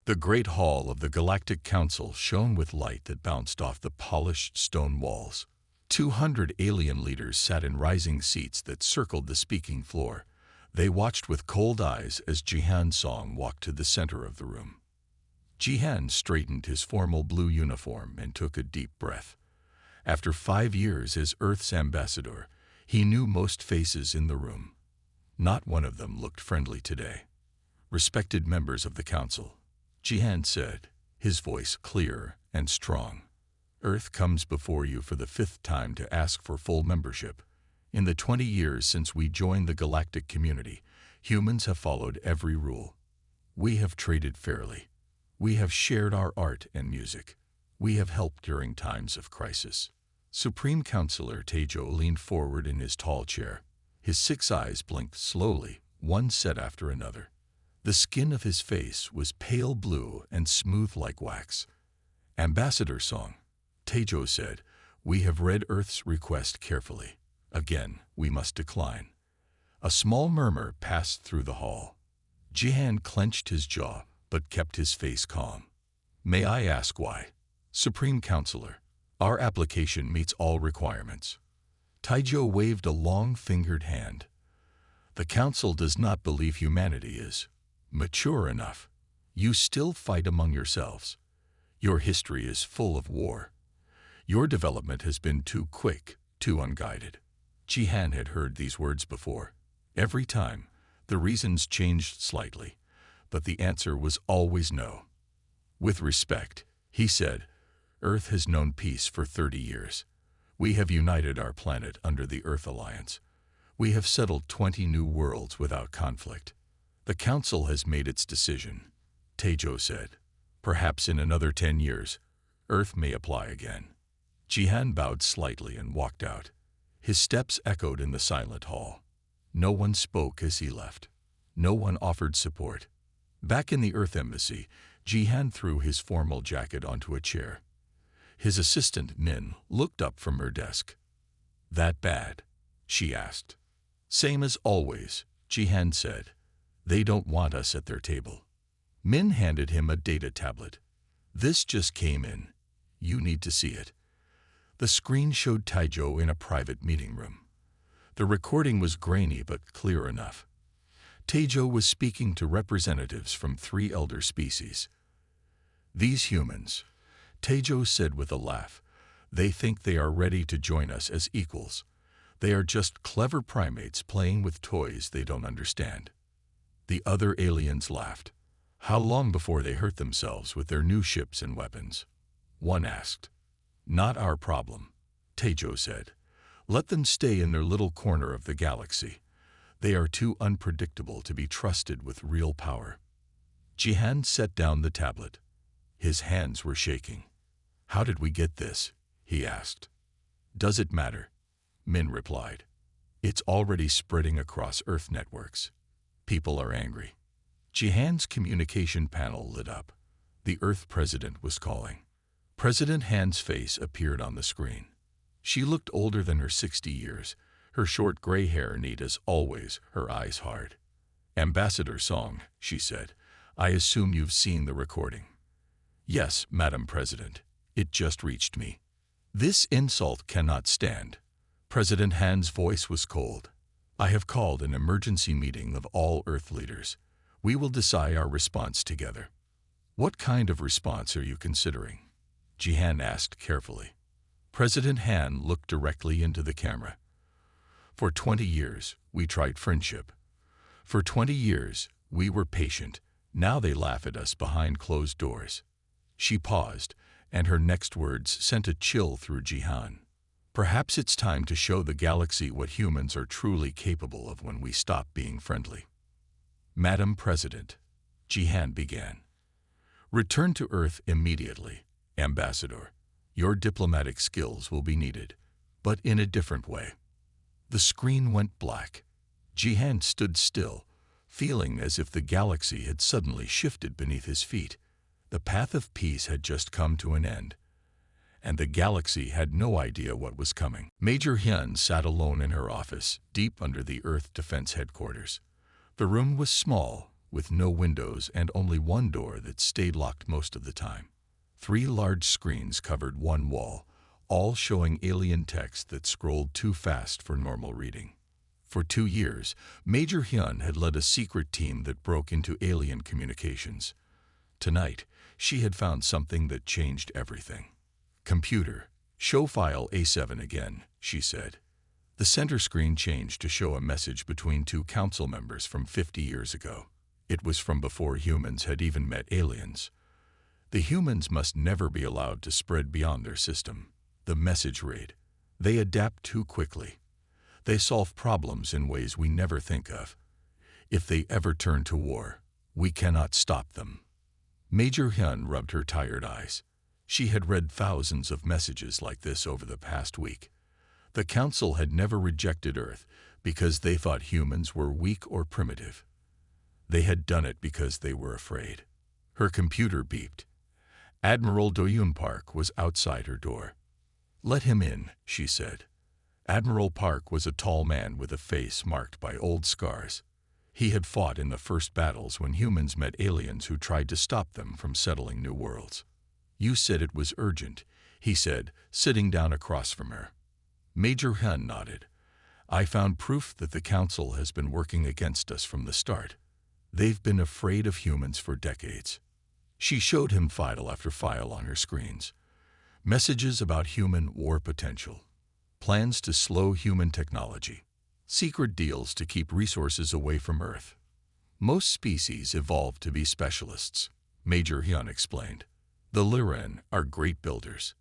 The great hall of the Galactic Council shone with light that bounced off the polished stone walls. 200 alien leaders sat in rising seats that circled the speaking floor. They watched with cold eyes as Jihan Song walked to the center of the room. Jihan straightened his formal blue uniform and took a deep breath. After 5 years as Earth's ambassador, he knew most faces in the room. Not one of them looked friendly today. "Respected members of the council," Jihan said, his voice clear and strong. "Earth comes before you for the 5th time to ask for full membership. In the 20 years since we joined the galactic community, humans have followed every rule. We have traded fairly. We have shared our art and music. We have helped during times of crisis." Supreme Counselor Taejo leaned forward in his tall chair. His 6 eyes blinked slowly, one set after another. The skin of his face was pale blue and smooth like wax. "Ambassador Song," Taejo said, "we have read Earth's request carefully. Again, we must decline." A small murmur passed through the hall. Jihan clenched his jaw, but kept his face calm. "May I ask why?" "Supreme Counselor, our application meets all requirements." Taejo waved a long-fingered hand. "The Council does not believe humanity is mature enough. You still fight among yourselves. Your history is full of war. Your development has been too quick, too unguided." Jihan had heard these words before. Every time, the reasons changed slightly, but the answer was always no. "With respect," he said, "Earth has known peace for 30 years. We have united our planet under the Earth Alliance. We have settled 20 new worlds without conflict. The Council has made its decision," Taejo said. "Perhaps in another 10 years, Earth may apply again." Jihan bowed slightly and walked out. His steps echoed in the silent hall. No one spoke as he left. No one offered support. Back in the Earth Embassy, Jihan threw his formal jacket onto a chair. His assistant, Min, looked up from her desk. "That bad?" she asked. "Same as always," Jihan said. "They don't want us at their table." Min handed him a data tablet. "This just came in. You need to see it." The screen showed Taejo in a private meeting room. The recording was grainy but clear enough. Taejo was speaking to representatives from 3 elder species. "These humans," Taejo said with a laugh, "they think they are ready to join us as equals. They are just clever primates playing with toys they don't understand." The other aliens laughed. "How long before they hurt themselves with their new ships and weapons?" one asked. "Not our problem," Taejo said. "Let them stay in their little corner of the galaxy. They are too unpredictable to be trusted with real power." Jihan set down the tablet. His hands were shaking. "How did we get this?" he asked. "Does it matter?" Min replied. "It's already spreading across Earth networks. People are angry." Jihan's communication panel lit up. The Earth President was calling. President Han's face appeared on the screen. She looked older than her 60 years, her short gray hair neat as always, her eyes hard. "Ambassador Song," she said, "I assume you've seen the recording." "Yes, Madam President. It just reached me." "This insult cannot stand." President Han's voice was cold. "I have called an emergency meeting of all Earth leaders. We will decide our response together." "What kind of response are you considering?" Jihan asked carefully. President Han looked directly into the camera. "For 20 years, we tried friendship. For 20 years, we were patient. Now they laugh at us behind closed doors." She paused, and her next words sent a chill through Jihan. "Perhaps it's time to show the galaxy what humans are truly capable of when we stop being friendly." "Madam President," Jihan began, "return to Earth immediately, Ambassador. Your diplomatic skills will be needed, but in a different way." The screen went black. Jihan stood still, feeling as if the galaxy had suddenly shifted beneath his feet. The path of peace had just come to an end, and the galaxy had no idea what was coming. Major Hyun sat alone in her office, deep under the Earth Defense Headquarters. The room was small, with no windows and only one door that stayed locked most of the time. 3 large screens covered one wall, all showing alien text that scrolled too fast for normal reading. For 2 years, Major Hyun had led a secret team that broke into alien communications. Tonight, she had found something that changed everything. "Computer, show file A7 again," she said. The center screen changed to show a message between 2 council members from 50 years ago. It was from before humans had even met aliens. "The humans must never be allowed to spread beyond their system," the message read. "They adapt too quickly. They solve problems in ways we never think of. If they ever turn to war, we cannot stop them." Major Hyun rubbed her tired eyes. She had read thousands of messages like this over the past week. The Council had never rejected Earth because they thought humans were weak or primitive. They had done it because they were afraid. Her computer beeped. Admiral Do-yoon Park was outside her door. "Let him in," she said. Admiral Park was a tall man with a face marked by old scars. He had fought in the first battles when humans met aliens who tried to stop them from settling new worlds. "You said it was urgent," he said, sitting down across from her. Major Hyun nodded. "I found proof that the Council has been working against us from the start. They've been afraid of humans for decades." She showed him file after file on her screens. Messages about human war potential. Plans to slow human technology. Secret deals to keep resources away from Earth. "Most species evolved to be specialists," Major Hyun explained. "The Liren are great builders.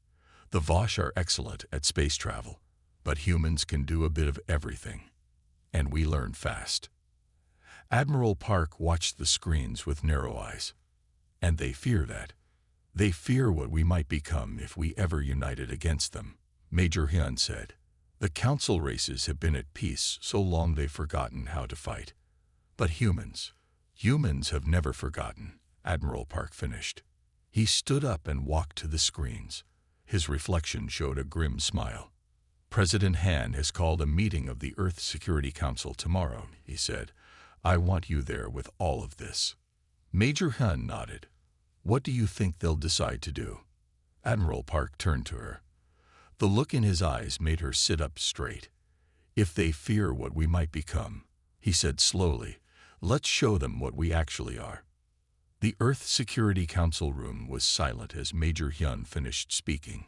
The Vosh are excellent at space travel. But humans can do a bit of everything. And we learn fast." Admiral Park watched the screens with narrow eyes. "And they fear that. They fear what we might become if we ever united against them," Major Hyun said. "The Council races have been at peace so long they've forgotten how to fight. But humans have never forgotten," Admiral Park finished. He stood up and walked to the screens. His reflection showed a grim smile. "President Han has called a meeting of the Earth Security Council tomorrow," he said. "I want you there with all of this." Major Hyun nodded. "What do you think they'll decide to do?" Admiral Park turned to her. The look in his eyes made her sit up straight. "If they fear what we might become," he said slowly, "let's show them what we actually are." The Earth Security Council room was silent as Major Hyun finished speaking.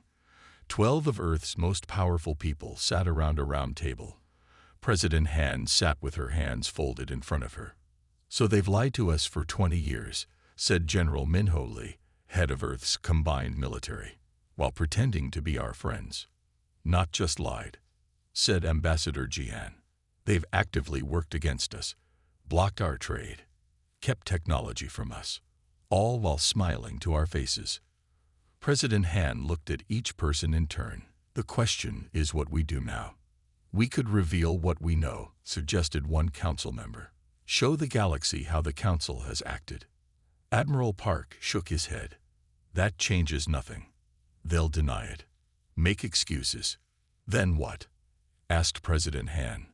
12 of Earth's most powerful people sat around a round table. President Han sat with her hands folded in front of her. "So they've lied to us for 20 years, said General Min-ho Lee, head of Earth's combined military, "while pretending to be our friends." "Not just lied," said Ambassador Jian. "They've actively worked against us, blocked our trade, kept technology from us, all while smiling to our faces." President Han looked at each person in turn. "The question is what we do now." "We could reveal what we know," suggested one council member. "Show the galaxy how the council has acted." Admiral Park shook his head. "That changes nothing. They'll deny it. Make excuses." "Then what?" asked President Han.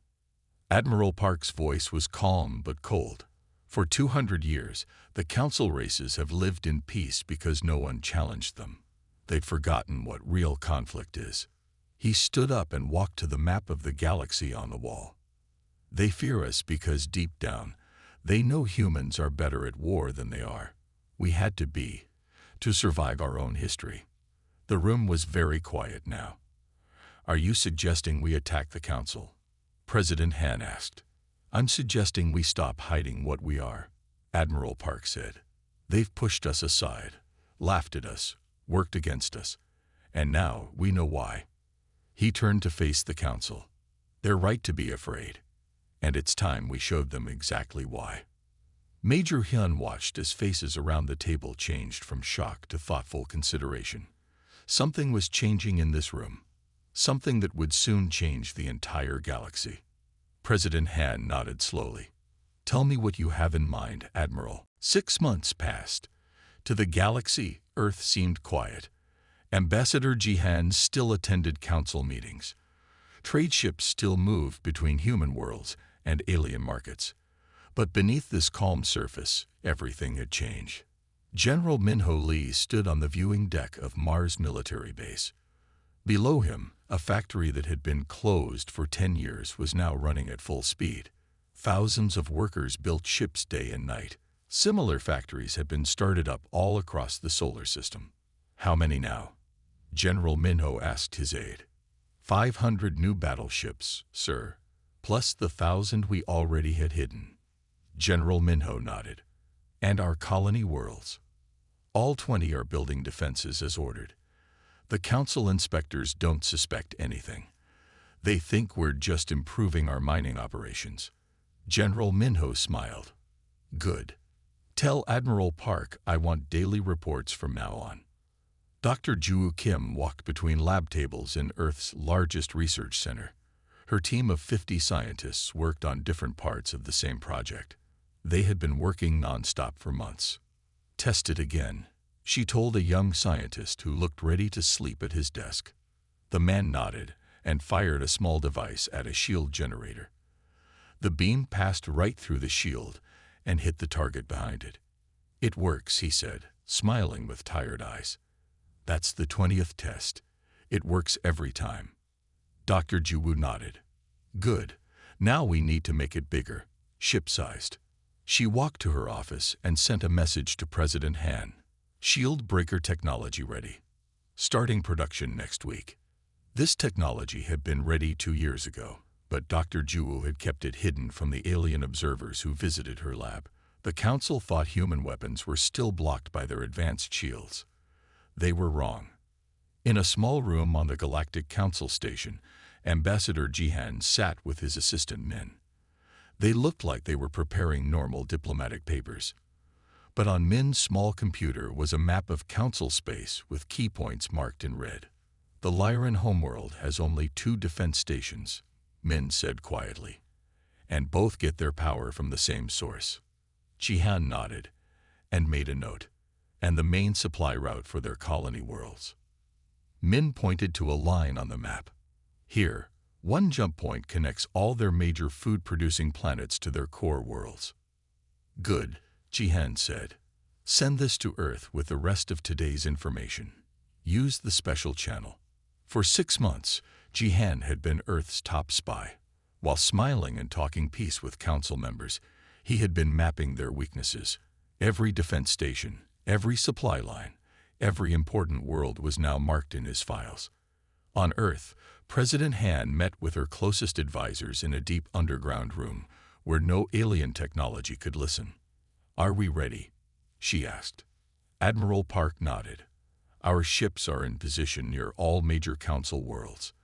Admiral Park's voice was calm but cold. "For 200 years, the council races have lived in peace because no one challenged them. They've forgotten what real conflict is." He stood up and walked to the map of the galaxy on the wall. "They fear us because deep down, they know humans are better at war than they are. We had to be, to survive our own history." The room was very quiet now. "Are you suggesting we attack the council?" President Han asked. "I'm suggesting we stop hiding what we are," Admiral Park said. "They've pushed us aside, laughed at us, worked against us, and now we know why." He turned to face the council. "They're right to be afraid, and it's time we showed them exactly why." Major Hyun watched as faces around the table changed from shock to thoughtful consideration. Something was changing in this room, something that would soon change the entire galaxy. President Han nodded slowly. "Tell me what you have in mind, Admiral." 6 months passed. To the galaxy, Earth seemed quiet. Ambassador Jihan still attended council meetings. Trade ships still moved between human worlds and alien markets. But beneath this calm surface, everything had changed. General Minho Lee stood on the viewing deck of Mars military base. Below him, a factory that had been closed for 10 years was now running at full speed. Thousands of workers built ships day and night. Similar factories had been started up all across the solar system. How many now? General Minho asked his aide. 500 new battleships, sir, plus the 1,000 we already had hidden. General Minho nodded. And our colony worlds? All 20 are building defenses as ordered. The council inspectors don't suspect anything. They think we're just improving our mining operations. General Minho smiled. Good. Tell Admiral Park I want daily reports from now on. Dr. Ju Kim walked between lab tables in Earth's largest research center. Her team of 50 scientists worked on different parts of the same project. They had been working nonstop for months. Test it again, she told a young scientist who looked ready to sleep at his desk. The man nodded and fired a small device at a shield generator. The beam passed right through the shield and hit the target behind it. It works, he said, smiling with tired eyes. That's the 20th test. It works every time. Dr. Juwu nodded. Good. Now we need to make it bigger, ship-sized. She walked to her office and sent a message to President Han. Shield breaker technology ready. Starting production next week. This technology had been ready 2 years ago, but Dr. Juwu had kept it hidden from the alien observers who visited her lab. The council thought human weapons were still blocked by their advanced shields. They were wrong. In a small room on the Galactic Council station, Ambassador Jihan sat with his assistant Min. They looked like they were preparing normal diplomatic papers. But on Min's small computer was a map of council space with key points marked in red. The Lyran homeworld has only 2 defense stations, Min said quietly, and both get their power from the same source. Jihan nodded and made a note, and the main supply route for their colony worlds. Min pointed to a line on the map. Here, one jump point connects all their major food-producing planets to their core worlds. Good, Jihan said. Send this to Earth with the rest of today's information. Use the special channel. For 6 months, Jihan had been Earth's top spy. While smiling and talking peace with council members, he had been mapping their weaknesses. Every defense station, every supply line, every important world was now marked in his files. On Earth, President Han met with her closest advisors in a deep underground room where no alien technology could listen. Are we ready? She asked. Admiral Park nodded. Our ships are in position near all major council worlds.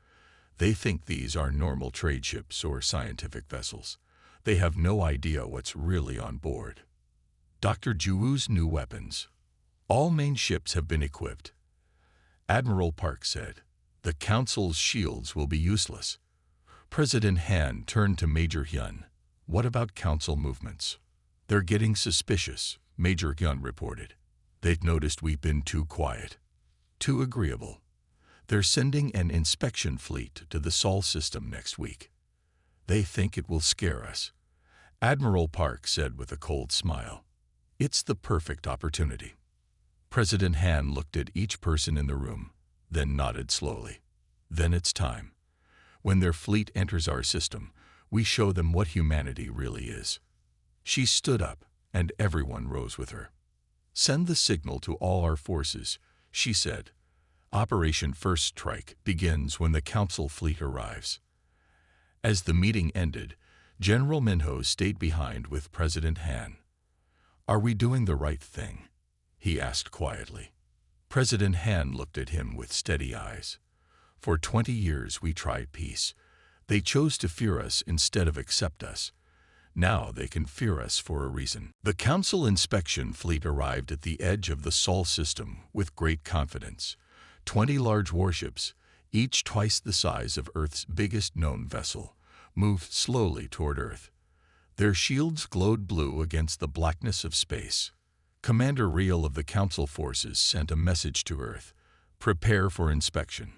They think these are normal trade ships or scientific vessels. They have no idea what's really on board. Dr. Juwu's new weapons. All main ships have been equipped. Admiral Park said, the council's shields will be useless. President Han turned to Major Hyun. What about council movements? They're getting suspicious, Major Hyun reported. They've noticed we've been too quiet, too agreeable. They're sending an inspection fleet to the Sol system next week. They think it will scare us. Admiral Park said with a cold smile. It's the perfect opportunity. President Han looked at each person in the room, then nodded slowly. Then it's time. When their fleet enters our system, we show them what humanity really is. She stood up, and everyone rose with her. Send the signal to all our forces, she said. Operation First Strike begins when the council fleet arrives. As the meeting ended, General Minho stayed behind with President Han. Are we doing the right thing? He asked quietly. President Han looked at him with steady eyes. For 20 years we tried peace. They chose to fear us instead of accept us. Now they can fear us for a reason. The Council inspection fleet arrived at the edge of the Sol system with great confidence. 20 large warships, each twice the size of Earth's biggest known vessel, moved slowly toward Earth. Their shields glowed blue against the blackness of space. Commander Reel of the Council forces sent a message to Earth. Prepare for inspection.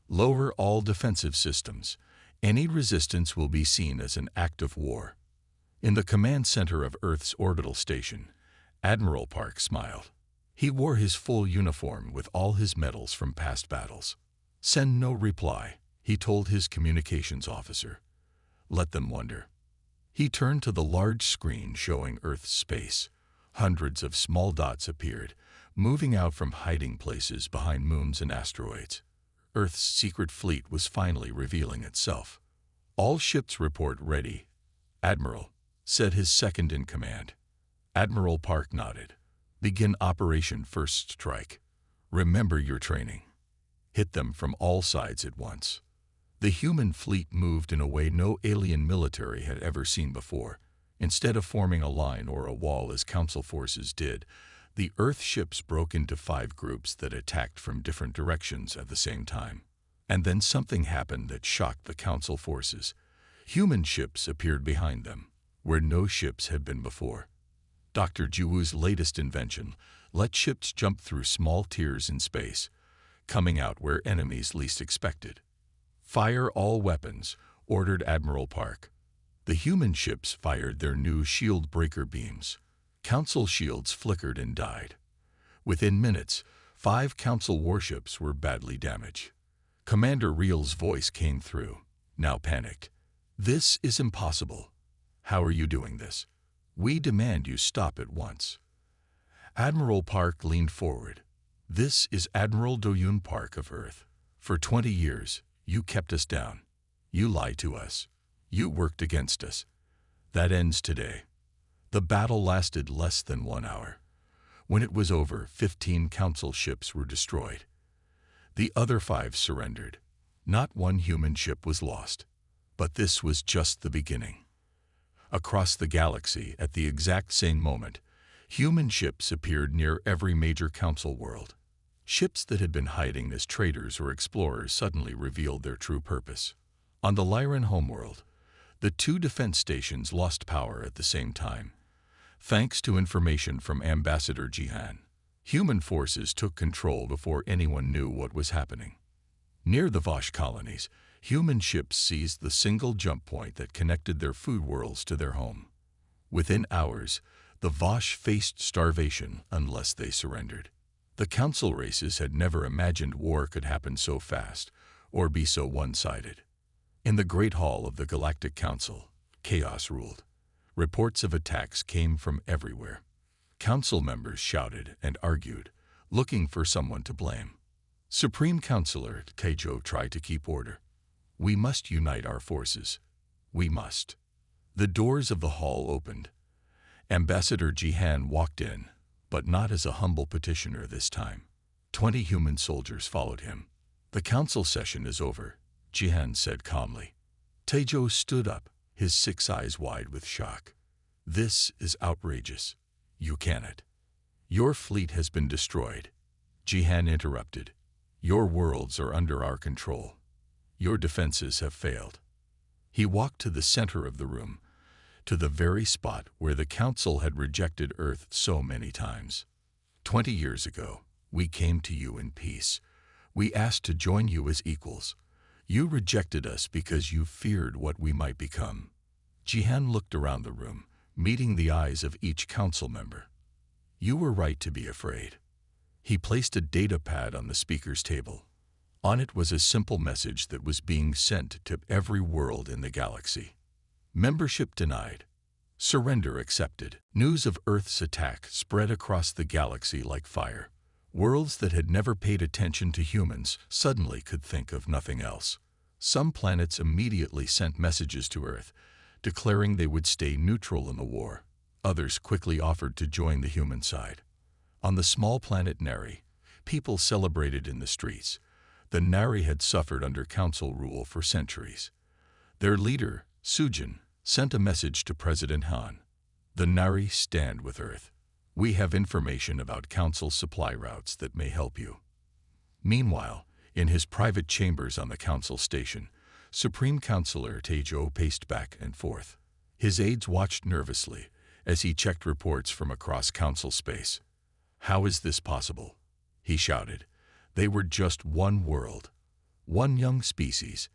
Lower all defensive systems. Any resistance will be seen as an act of war. In the command center of Earth's orbital station, Admiral Park smiled. He wore his full uniform with all his medals from past battles. "Send no reply," he told his communications officer. "Let them wonder." He turned to the large screen showing Earth's space. Hundreds of small dots appeared, moving out from hiding places behind moons and asteroids. Earth's secret fleet was finally revealing itself. "All ships report ready, Admiral," said his second-in-command. Admiral Park nodded. "Begin Operation First Strike. Remember your training. Hit them from all sides at once." The human fleet moved in a way no alien military had ever seen before. Instead of forming a line or a wall as Council forces did, the Earth ships broke into 5 groups that attacked from different directions at the same time. And then something happened that shocked the Council forces. Human ships appeared behind them, where no ships had been before. Dr. Jiwoo's latest invention let ships jump through small tiers in space, coming out where enemies least expected. "Fire all weapons," ordered Admiral Park. The human ships fired their new shield breaker beams. Council shields flickered and died. Within minutes, 5 Council warships were badly damaged. Commander Real's voice came through, now panicked. "This is impossible. How are you doing this? We demand you stop at once." Admiral Park leaned forward. "This is Admiral Do-yoon Park of Earth. For 20 years, you kept us down. You lied to us. You worked against us. That ends today." The battle lasted less than 1 hour. When it was over, 15 Council ships were destroyed. The other 5 surrendered. Not one human ship was lost. But this was just the beginning. Across the galaxy, at the exact same moment, human ships appeared near every major Council world. Ships that had been hiding as traders or explorers suddenly revealed their true purpose. On the Lyran homeworld, the 2 defense stations lost power at the same time. Thanks to information from Ambassador Jihan, human forces took control before anyone knew what was happening. Near the Vosh colonies, human ships seized the single jump point that connected their food worlds to their home. Within hours, the Vosh faced starvation unless they surrendered. The Council races had never imagined war could happen so fast or be so one-sided. In the Great Hall of the Galactic Council, chaos ruled. Reports of attacks came from everywhere. Council members shouted and argued, looking for someone to blame. Supreme Councilor Taejo tried to keep order. "We must unite our forces. We must." The doors of the hall opened. Ambassador Jihan walked in, but not as a humble petitioner this time. 20 human soldiers followed him. "The council session is over," Jihan said calmly. Taejo stood up, his 6 eyes wide with shock. "This is outrageous. You cannot. Your fleet has been destroyed." Jihan interrupted. "Your worlds are under our control. Your defenses have failed." He walked to the center of the room, to the very spot where the Council had rejected Earth so many times. 20 years ago, we came to you in peace. We asked to join you as equals. You rejected us because you feared what we might become." Jihan looked around the room, meeting the eyes of each Council member. "You were right to be afraid." He placed a data pad on the speaker's table. On it was a simple message that was being sent to every world in the galaxy. Membership denied. Surrender accepted. News of Earth's attack spread across the galaxy like fire. Worlds that had never paid attention to humans suddenly could think of nothing else. Some planets immediately sent messages to Earth, declaring they would stay neutral in the war. Others quickly offered to join the human side. On the small planet Nari, people celebrated in the streets. The Nari had suffered under Council rule for centuries. Their leader, Sujin, sent a message to President Han. "The Nari stand with Earth. We have information about Council supply routes that may help you." Meanwhile, in his private chambers on the Council station, Supreme Councilor Taejo paced back and forth. His aides watched nervously as he checked reports from across Council space. "How is this possible?" he shouted. "They were just one world, one young species."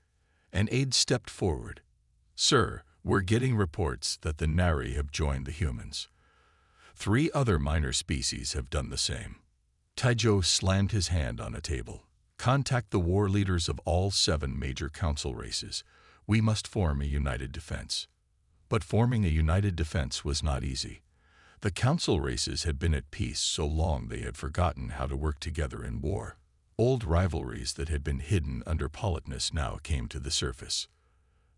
An aide stepped forward. "Sir, We're getting reports that the Nari have joined the humans. 3 other minor species have done the same. Taijo slammed his hand on a table. Contact the war leaders of all 7 major council races. We must form a united defense. But forming a united defense was not easy. The council races had been at peace so long they had forgotten how to work together in war. Old rivalries that had been hidden under politeness now came to the surface.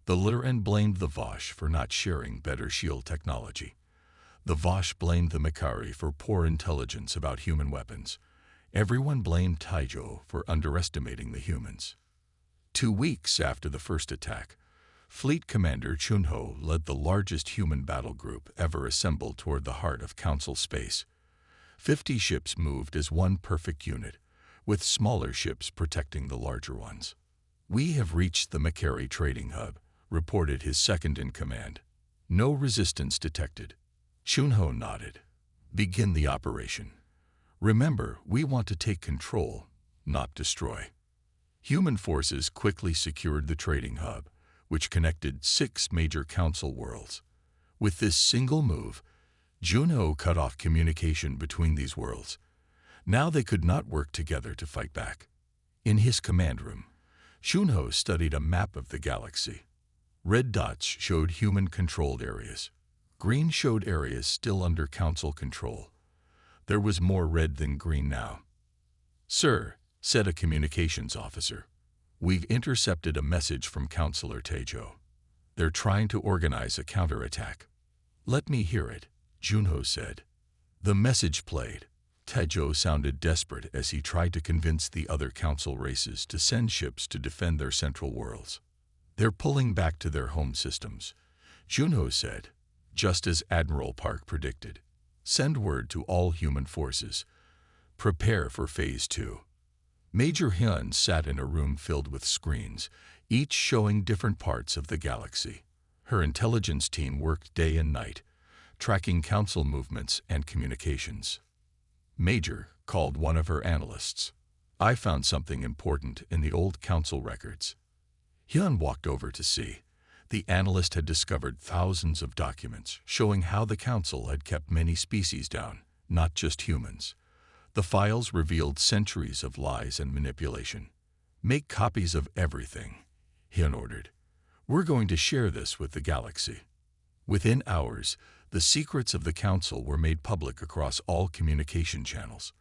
The Liren blamed the Vosh for not sharing better shield technology. The Vosh blamed the Makari for poor intelligence about human weapons. Everyone blamed Taijo for underestimating the humans. 2 weeks after the first attack, Fleet Commander Chunho led the largest human battle group ever assembled toward the heart of Council space. 50 ships moved as one perfect unit, with smaller ships protecting the larger ones. We have reached the Makari trading hub, reported his second-in-command. No resistance detected. Chunho nodded. Begin the operation. Remember, we want to take control, not destroy. Human forces quickly secured the trading hub, which connected 6 major council worlds. With this single move, Chunho cut off communication between these worlds. Now they could not work together to fight back. In his command room, Chunho studied a map of the galaxy. Red dots showed human-controlled areas. Green showed areas still under council control. There was more red than green now. "Sir," said a communications officer, "we've intercepted a message from Councillor Taijo. They're trying to organize a counterattack." "Let me hear it," Chunho said. The message played. Taijo sounded desperate as he tried to convince the other council races to send ships to defend their central worlds. "They're pulling back to their home systems," Chunho said, just as Admiral Park predicted. "Send word to all human forces. Prepare for Phase 2. Major Hyun sat in a room filled with screens, each showing different parts of the galaxy. Her intelligence team worked day and night, tracking council movements and communications. "Major," called one of her analysts, "I found something important in the old council records." Hyun walked over to see. The analyst had discovered thousands of documents showing how the council had kept many species down, not just humans. The files revealed centuries of lies and manipulation. "Make copies of everything," Hyun ordered. "We're going to share this with the galaxy." Within hours, the secrets of the council were made public across all communication channels.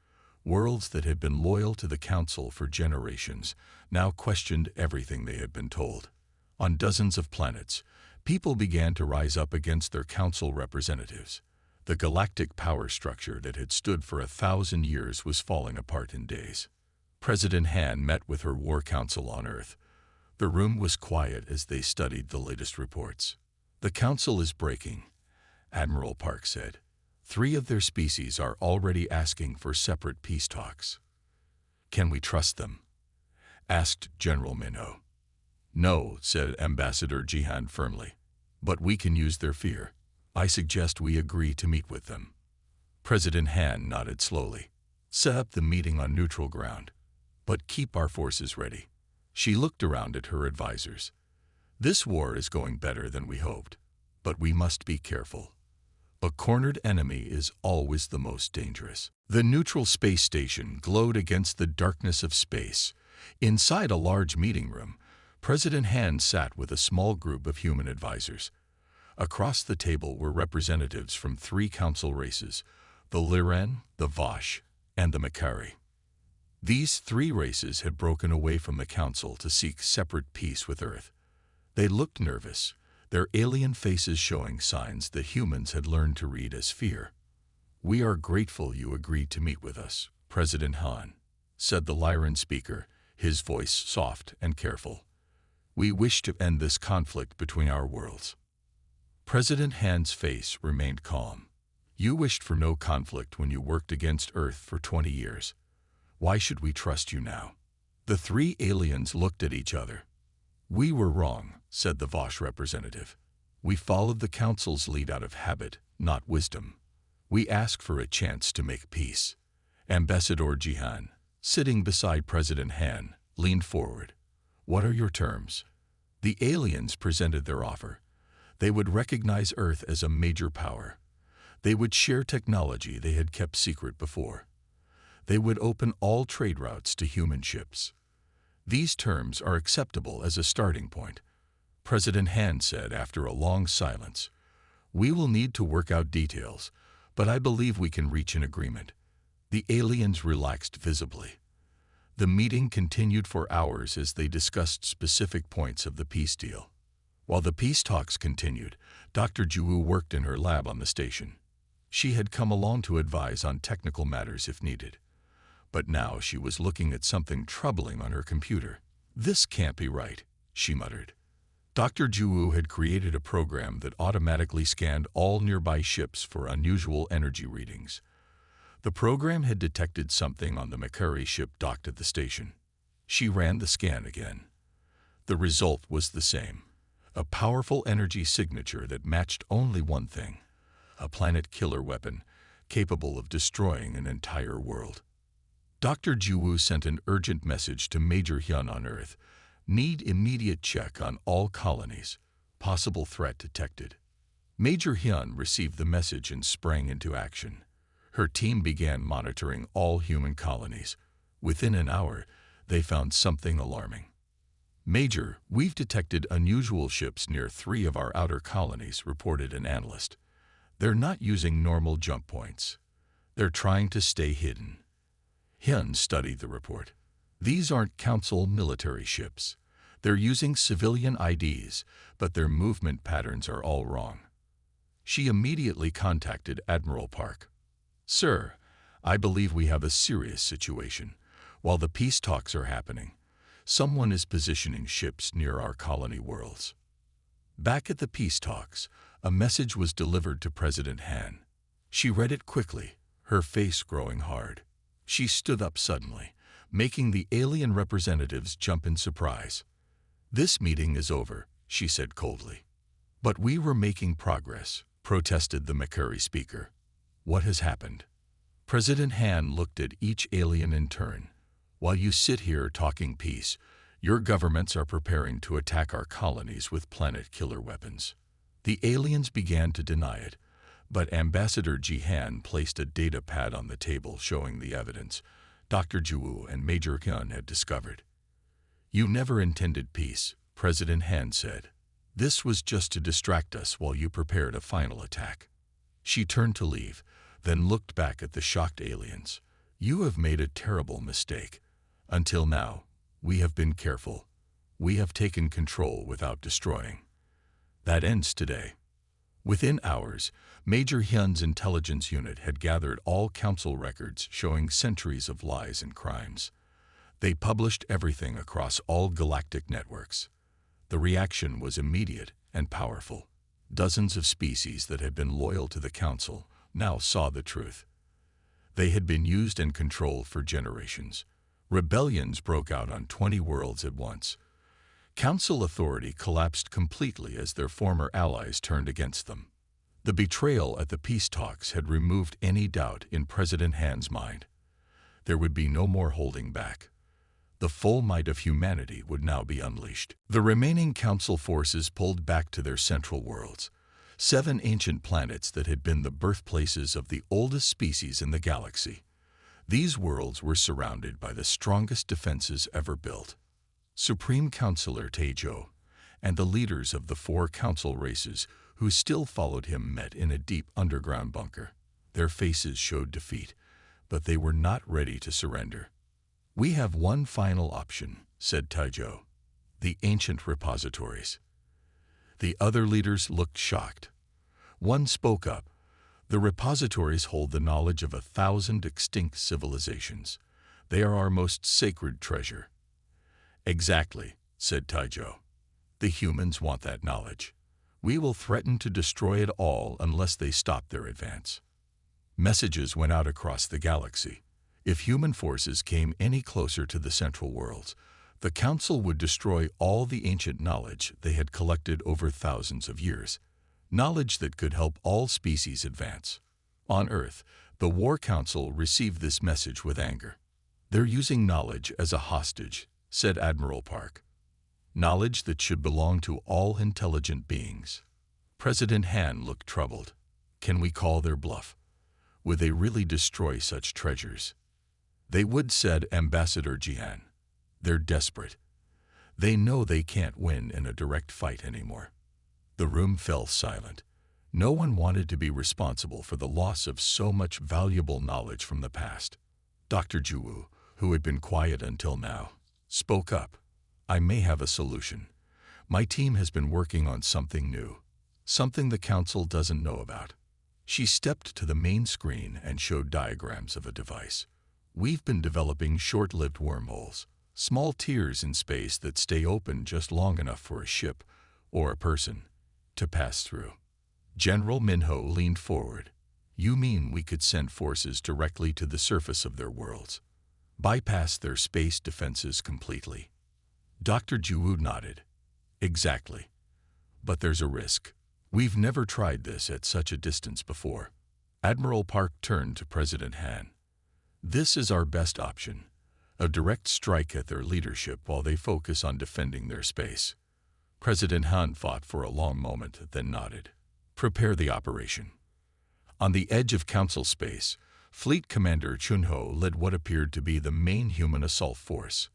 Worlds that had been loyal to the council for generations now questioned everything they had been told. On dozens of planets, people began to rise up against their council representatives. The galactic power structure that had stood for 1,000 years was falling apart in days. President Han met with her war council on Earth. The room was quiet as they studied the latest reports. "The council is breaking," Admiral Park said. 3 of their species are already asking for separate peace talks. "Can we trust them?" asked General Minho. "No," said Ambassador Jihan firmly. "But we can use their fear. I suggest we agree to meet with them." President Han nodded slowly. "Set up the meeting on neutral ground, but keep our forces ready." She looked around at her advisors. "This war is going better than we hoped, but we must be careful. A cornered enemy is always the most dangerous." The neutral space station glowed against the darkness of space. Inside a large meeting room, President Han sat with a small group of human advisors. Across the table were representatives from 3 council races, the Liren, the Vosh, and the Makari. These 3 races had broken away from the council to seek separate peace with Earth. They looked nervous, their alien faces showing signs that humans had learned to read as fear. "We are grateful you agreed to meet with us, President Han," said the Liren speaker, his voice soft and careful. "We wish to end this conflict between our worlds." President Han's face remained calm. "You wished for no conflict when you worked against Earth for 20 years. Why should we trust you now?" The 3 aliens looked at each other. "We were wrong," said the Vosh representative. "We followed the council's lead out of habit, not wisdom. We asked for a chance to make peace." Ambassador Jihan, sitting beside President Han, leaned forward. "What are your terms?" The aliens presented their offer. They would recognize Earth as a major power. They would share technology they had kept secret before. They would open all trade routes to human ships. These terms are acceptable as a starting point, President Han said after a long silence. We will need to work out details, but I believe we can reach an agreement. The aliens relaxed visibly. The meeting continued for hours as they discussed specific points of the peace deal. While the peace talks continued, Dr. Juwu worked in her lab on the station. She had come along to advise on technical matters if needed. But now she was looking at something troubling on her computer. This can't be right, she muttered. Dr. Juwu had created a program that automatically scanned all nearby ships for unusual energy readings. The program had detected something on the Makari ship docked at the station. She ran the scan again. The result was the same. A powerful energy signature that matched only one thing: a planet-killer weapon capable of destroying an entire world. Dr. Juwu sent an urgent message to Major Hyun on Earth. Need immediate check on all colonies. Possible threat detected. Major Hyun received the message and sprang into action. Her team began monitoring all human colonies. Within an hour, they found something alarming. Major, we've detected unusual ships near 3 of our outer colonies, reported an analyst. They're not using normal jump points. They're trying to stay hidden. Hyun studied the report. These aren't Council military ships. They're using civilian IDs, but their movement patterns are all wrong. She immediately contacted Admiral Park. Sir, I believe we have a serious situation. While the peace talks are happening, someone is positioning ships near our colony worlds. Back at the peace talks, a message was delivered to President Han. She read it quickly, her face growing hard. She stood up suddenly, making the alien representatives jump in surprise. This meeting is over, she said coldly. But we were making progress, protested the Makari speaker. What has happened? President Han looked at each alien in turn. While you sit here talking peace, your governments are preparing to attack our colonies with planet-killer weapons. The aliens began to deny it, but Ambassador Jihan placed a data pad on the table showing the evidence Dr. Juwu and Major Hyun had discovered. You never intended peace, President Han said. This was just to distract us while you prepared a final attack. She turned to leave, then looked back at the shocked aliens. You have made a terrible mistake. Until now, we have been careful. We have taken control without destroying. That ends today. Within hours, Major Hyun's intelligence unit had gathered all council records showing centuries of lies and crimes. They published everything across all galactic networks. The reaction was immediate and powerful. Dozens of species that had been loyal to the council now saw the truth. They had been used and controlled for generations. Rebellions broke out on 20 worlds at once. Council authority collapsed completely as their former allies turned against them. The betrayal at the peace talks had removed any doubt in President Han's mind. There would be no more holding back. The full might of humanity would now be unleashed. The remaining council forces pulled back to their central worlds, 7 ancient planets that had been the birthplaces of the oldest species in the galaxy. These worlds were surrounded by the strongest defenses ever built. Supreme Counselor Taejo and the leaders of the 4 council races who still followed him met in a deep underground bunker. Their faces showed defeat, but they were not ready to surrender. We have one final option, said Taejo. The ancient repositories. The other leaders looked shocked. One spoke up. The repositories hold the knowledge of 1,000 extinct civilizations. They are our most sacred treasure. Exactly, said Taejo. The humans want that knowledge. We will threaten to destroy it all unless they stop their advance. Messages went out across the galaxy. If human forces came any closer to the central worlds, the Council would destroy all the ancient knowledge they had collected over thousands of years, knowledge that could help all species advance. On Earth, the War Council received this message with anger. They're using knowledge as a hostage, said Admiral Park. Knowledge that should belong to all intelligent beings. President Han looked troubled. Can we call their bluff? Would they really destroy such treasures? They would, said Ambassador Jihan. They're desperate. They know they can't win in a direct fight anymore. The room fell silent. No one wanted to be responsible for the loss of so much valuable knowledge from the past. Dr. Juwu, who had been quiet until now, spoke up. I may have a solution. My team has been working on something new, something the council doesn't know about. She stepped to the main screen and showed diagrams of a device. We've been developing short-lived wormholes, small tears in space that stay open just long enough for a ship or a person to pass through. General Minho leaned forward. You mean we could send forces directly to the surface of their worlds, bypass their space defenses completely? Dr. Juwu nodded. Exactly. But there's a risk. We've never tried this at such a distance before. Admiral Park turned to President Han. This is our best option, a direct strike at their leadership while they focus on defending their space. President Han thought for a long moment, then nodded. Prepare the operation. On the edge of Council space, Fleet Commander Chunho led what appeared to be the main human assault force.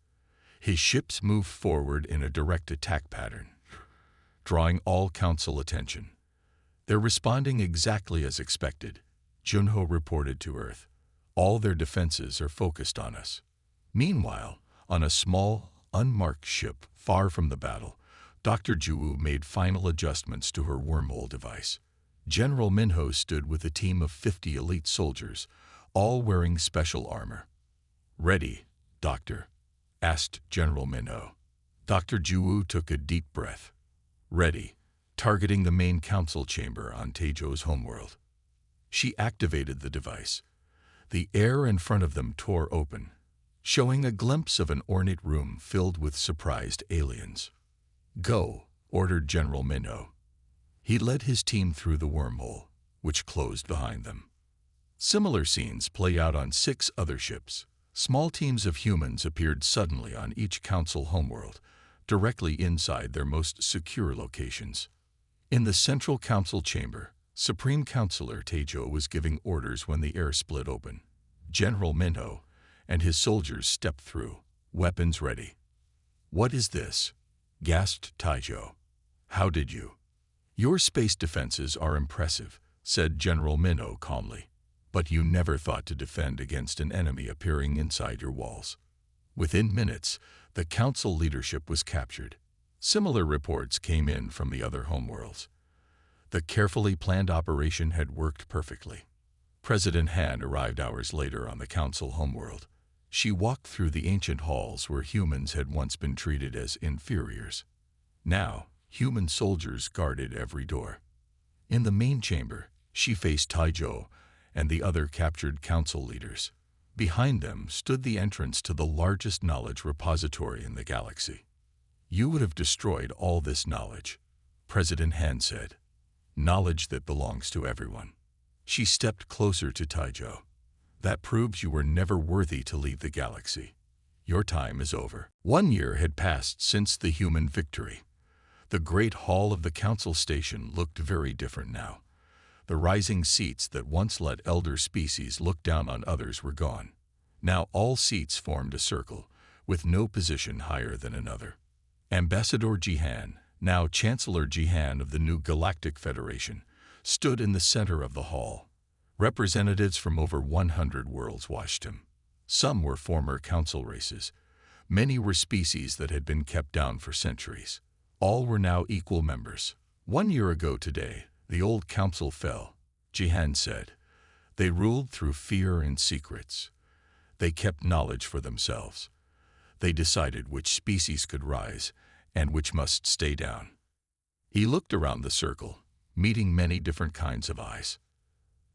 His ships moved forward in a direct attack pattern, drawing all Council attention. They're responding exactly as expected, Chunho reported to Earth. All their defenses are focused on us. Meanwhile, on a small, unmarked ship far from the battle, Dr. Juwu made final adjustments to her wormhole device. General Minho stood with a team of 50 elite soldiers, all wearing special armor. Ready, Doctor? Asked General Minho. Dr. Juwu took a deep breath. Ready, targeting the main council chamber on Taejo's homeworld. She activated the device. The air in front of them tore open, showing a glimpse of an ornate room filled with surprised aliens. Go, ordered General Minho. He led his team through the wormhole, which closed behind them. Similar scenes play out on 6 other ships. Small teams of humans appeared suddenly on each council homeworld, directly inside their most secure locations. In the central council chamber, Supreme Counselor Taejo was giving orders when the air split open. General Minho and his soldiers stepped through, weapons ready. What is this? Gasped Taejo. How did you? Your space defenses are impressive, said General Minho calmly. But you never thought to defend against an enemy appearing inside your walls. Within minutes, the council leadership was captured. Similar reports came in from the other homeworlds. The carefully planned operation had worked perfectly. President Han arrived hours later on the council homeworld. She walked through the ancient halls where humans had once been treated as inferiors. Now, human soldiers guarded every door. In the main chamber, she faced Taejo and the other captured council leaders. Behind them stood the entrance to the largest knowledge repository in the galaxy. You would have destroyed all this knowledge, President Han said. Knowledge that belongs to everyone. She stepped closer to Taejo. That proves you were never worthy to leave the galaxy. Your time is over. 1 year had passed since the human victory. The great hall of the council station looked very different now. The rising seats that once let elder species look down on others were gone. Now all seats formed a circle, with no position higher than another. Ambassador Jihan, now Chancellor Jihan of the new Galactic Federation, stood in the center of the hall. Representatives from over 100 worlds watched him. Some were former council races. Many were species that had been kept down for centuries. All were now equal members. 1 year ago today, the old council fell, Jihan said. They ruled through fear and secrets. They kept knowledge for themselves. They decided which species could rise and which must stay down. He looked around the circle, meeting many different kinds of eyes.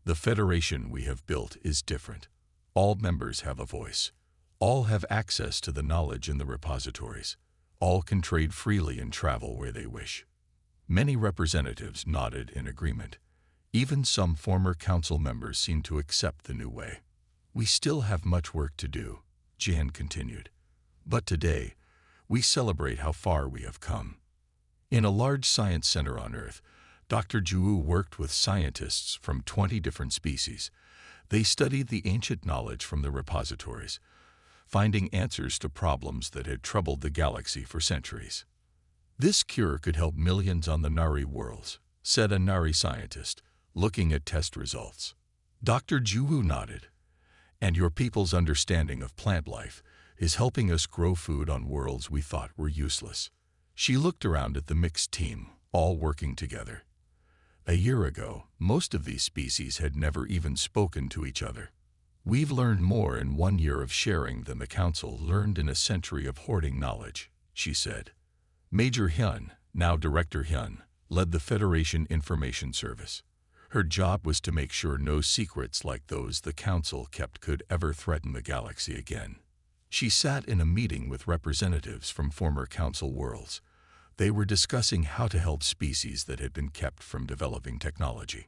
The federation we have built is different. All members have a voice. All have access to the knowledge in the repositories. All can trade freely and travel where they wish. Many representatives nodded in agreement. Even some former council members seemed to accept the new way. We still have much work to do, Jihan continued. But today, we celebrate how far we have come. In a large science center on Earth, Dr. Zhu worked with scientists from 20 different species. They studied the ancient knowledge from the repositories, finding answers to problems that had troubled the galaxy for centuries. This cure could help millions on the Nari worlds, said a Nari scientist, looking at test results. Dr. Zhu nodded. And your people's understanding of plant life is helping us grow food on worlds we thought were useless. She looked around at the mixed team, all working together. A year ago, most of these species had never even spoken to each other. We've learned more in 1 year of sharing than the Council learned in a century of hoarding knowledge, she said. Major Hyun, now Director Hyun, led the Federation Information Service. Her job was to make sure no secrets like those the Council kept could ever threaten the galaxy again. She sat in a meeting with representatives from former Council worlds. They were discussing how to help species that had been kept from developing technology.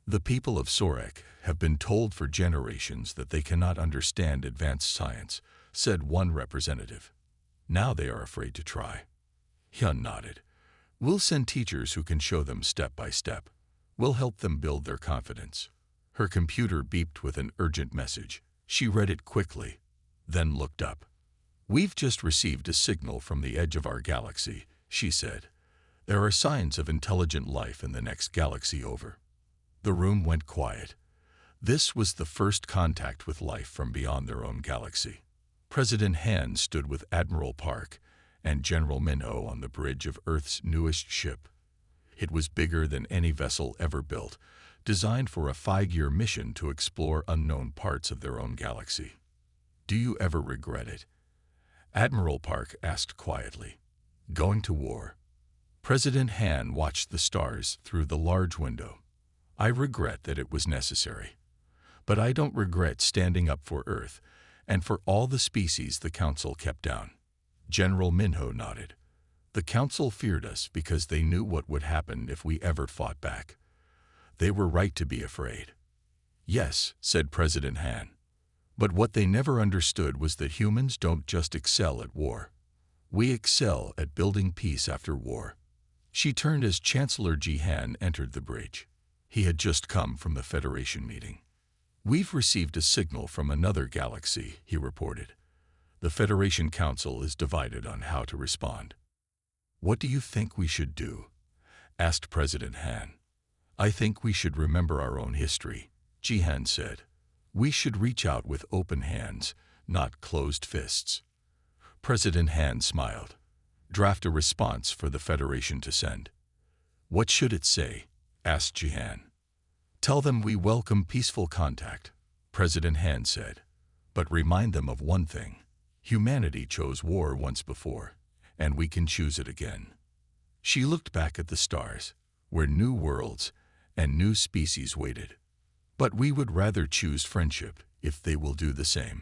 The people of Sorek have been told for generations that they cannot understand advanced science, said one representative. Now they are afraid to try. Hyun nodded. We'll send teachers who can show them step by step. We'll help them build their confidence. Her computer beeped with an urgent message. She read it quickly, then looked up. We've just received a signal from the edge of our galaxy, she said. There are signs of intelligent life in the next galaxy over. The room went quiet. This was the first contact with life from beyond their own galaxy. President Han stood with Admiral Park and General Minho on the bridge of Earth's newest ship. It was bigger than any vessel ever built, designed for a 5-year mission to explore unknown parts of their own galaxy. Do you ever regret it? Admiral Park asked quietly. Going to war. President Han watched the stars through the large window. I regret that it was necessary. But I don't regret standing up for Earth and for all the species the Council kept down. General Minho nodded. The Council feared us because they knew what would happen if we ever fought back. They were right to be afraid. Yes, said President Han. But what they never understood was that humans don't just excel at war. We excel at building peace after war. She turned as Chancellor Jihan entered the bridge. He had just come from the Federation meeting. We've received a signal from another galaxy, he reported. The Federation Council is divided on how to respond. What do you think we should do? Asked President Han. I think we should remember our own history, Jihan said. We should reach out with open hands, not closed fists. President Han smiled. Draft a response for the Federation to send. What should it say? Asked Jihan. Tell them we welcome peaceful contact, President Han said. But remind them of one thing. Humanity chose war once before, and we can choose it again. She looked back at the stars, where new worlds and new species waited. But we would rather choose friendship if they will do the same.